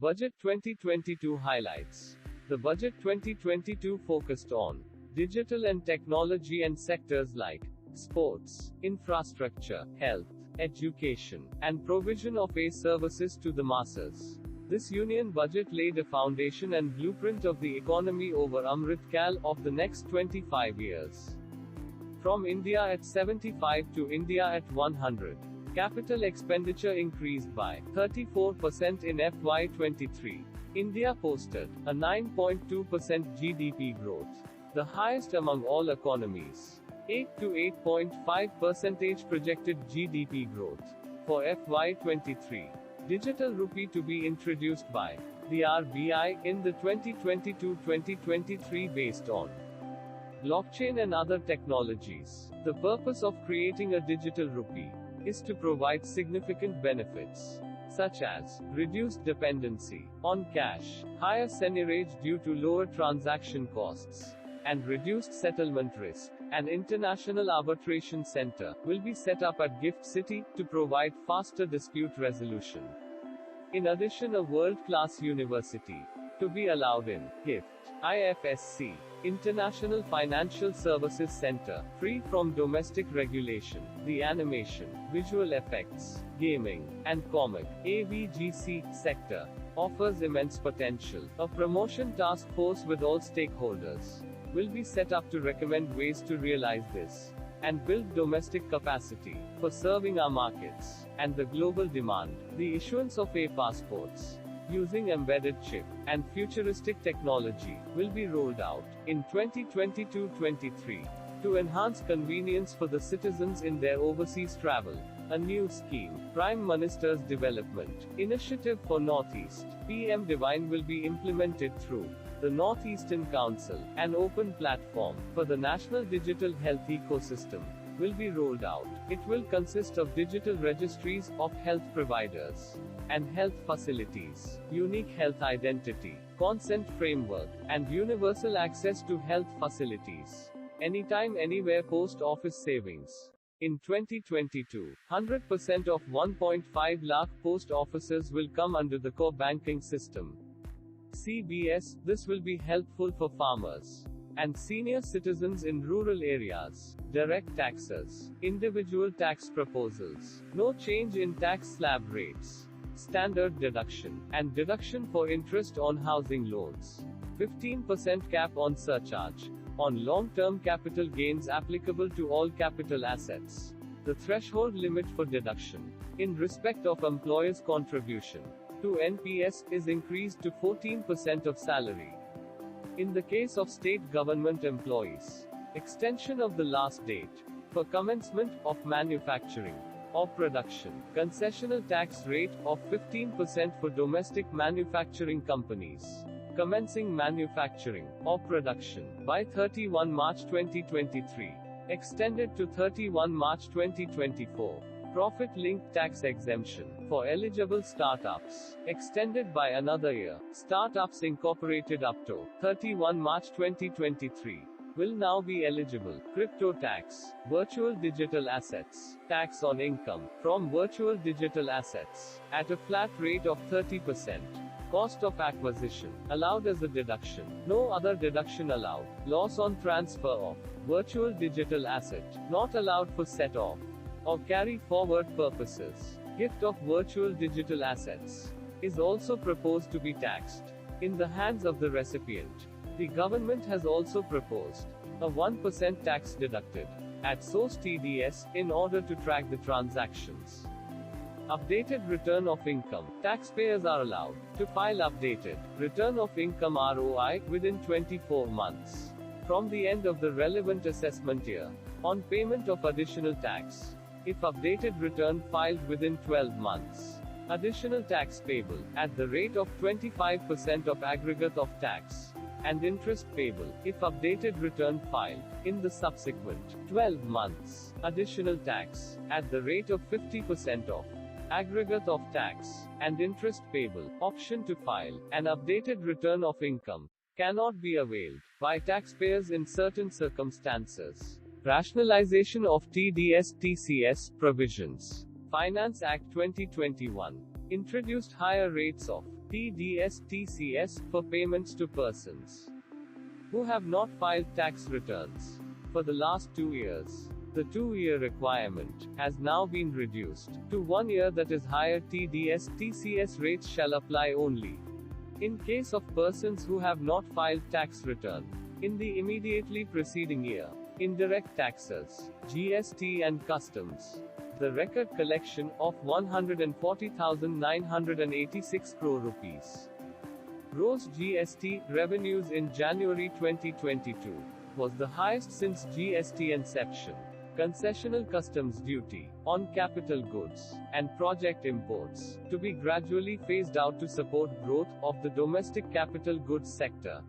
Budget 2022 highlights. The Budget 2022 focused on digital and technology and sectors like sports, infrastructure, health, education, and provision of services to the masses. This union budget laid a foundation and blueprint of the economy over Amrit Kal of the next 25 years. From India at 75 to India at 100. Capital expenditure increased by 34% in FY23. India posted a 9.2% GDP growth, the highest among all economies. 8 to 8.5% projected GDP growth for FY23. Digital rupee to be introduced by the RBI in the 2022-2023 based on blockchain and other technologies. The purpose of creating a digital rupee is to provide significant benefits, such as reduced dependency on cash, higher seigniorage due to lower transaction costs, and reduced settlement risk. An international arbitration center will be set up at Gift City to provide faster dispute resolution. In addition, a world-class university to be allowed in GIFT IFSC, International Financial Services Center, free from domestic regulation. The animation, visual effects, gaming, and comic AVGC sector offers immense potential. A promotion task force with all stakeholders will be set up to recommend ways to realize this and build domestic capacity for serving our markets and the global demand. The issuance of passports using embedded chip and futuristic technology will be rolled out in 2022-23 to enhance convenience for the citizens in their overseas travel. A new scheme, Prime Minister's Development Initiative for Northeast (PM Divine) will be implemented through the Northeastern Council. An open platform for the national digital health ecosystem will be rolled out. It will consist of digital registries of health providers and health facilities, unique health identity, consent framework, and universal access to health facilities. Anytime, anywhere post office savings. In 2022, 100% of 1.5 lakh post offices will come under the core banking system. CBS, this will be helpful for farmers and senior citizens in rural areas. Direct taxes, individual tax proposals, no change in tax slab rates, standard deduction, and deduction for interest on housing loans. 15% cap on surcharge on long-term capital gains applicable to all capital assets. The threshold limit for deduction in respect of employer's contribution to NPS is increased to 14% of salary. In the case of state government employees, extension of the last date for commencement of manufacturing or production, concessional tax rate of 15% for domestic manufacturing companies commencing manufacturing or production by 31 March 2023, extended to 31 March 2024. Profit-linked tax exemption for eligible startups extended by another year. Startups incorporated up to 31 March 2023 will now be eligible. Crypto tax, virtual digital assets, tax on income from virtual digital assets at a flat rate of 30%. Cost of acquisition allowed as a deduction. No other deduction allowed. Loss on transfer of virtual digital asset not allowed for set-off or carry-forward purposes. Gift of virtual digital assets is also proposed to be taxed in the hands of the recipient. The government has also proposed a 1% tax deducted at source TDS in order to track the transactions. Updated return of income. Taxpayers are allowed to file updated return of income ROI within 24 months from the end of the relevant assessment year on payment of additional tax. If updated return filed within 12 months, additional tax payable at the rate of 25% of aggregate of tax and interest payable if updated return filed in the subsequent 12 months, additional tax at the rate of 50% of aggregate of tax and interest payable. Option to file an updated return of income cannot be availed by taxpayers in certain circumstances. Rationalization of TDS-TCS provisions. Finance Act 2021 introduced higher rates of TDS TCS for payments to persons who have not filed tax returns for the last 2 years. The 2-year requirement has now been reduced to 1 year. That is, higher TDS TCS rates shall apply only in case of persons who have not filed tax return in the immediately preceding year. Indirect taxes, GST and customs. The record collection of 140,986 crore rupees gross GST revenues in January 2022 was the highest since GST inception. Concessional customs duty on capital goods and project imports to be gradually phased out to support growth of the domestic capital goods sector.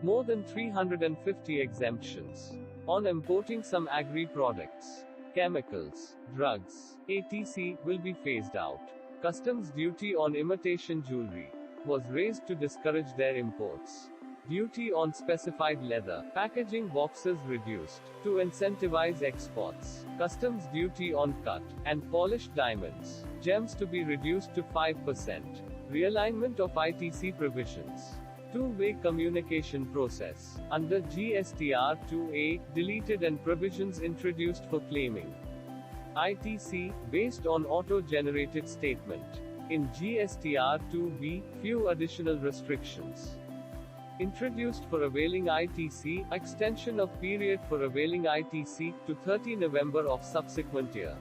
More than 350 exemptions on importing some agri products, chemicals, drugs, etc. will be phased out. Customs duty on imitation jewelry was raised to discourage their imports. Duty on specified leather packaging boxes reduced to incentivize exports. Customs duty on cut and polished diamonds, gems to be reduced to 5%. Realignment of ITC provisions. Two-way communication process under GSTR 2A deleted and provisions introduced for claiming ITC based on auto-generated statement. In GSTR 2B, few additional restrictions introduced for availing ITC, extension of period for availing ITC to 30 November of subsequent year.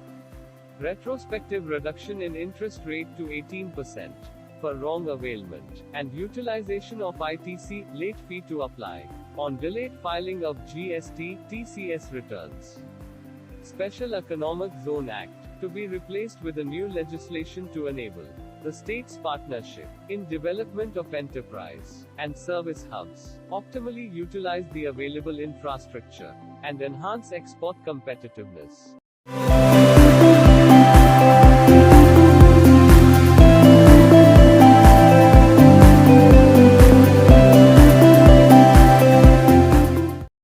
Retrospective reduction in interest rate to 18% for wrong availment, and utilization of ITC late fee to apply on delayed filing of GST TCS returns. Special Economic Zone Act to be replaced with a new legislation to enable the state's partnership in development of enterprise and service hubs, optimally utilize the available infrastructure, and enhance export competitiveness.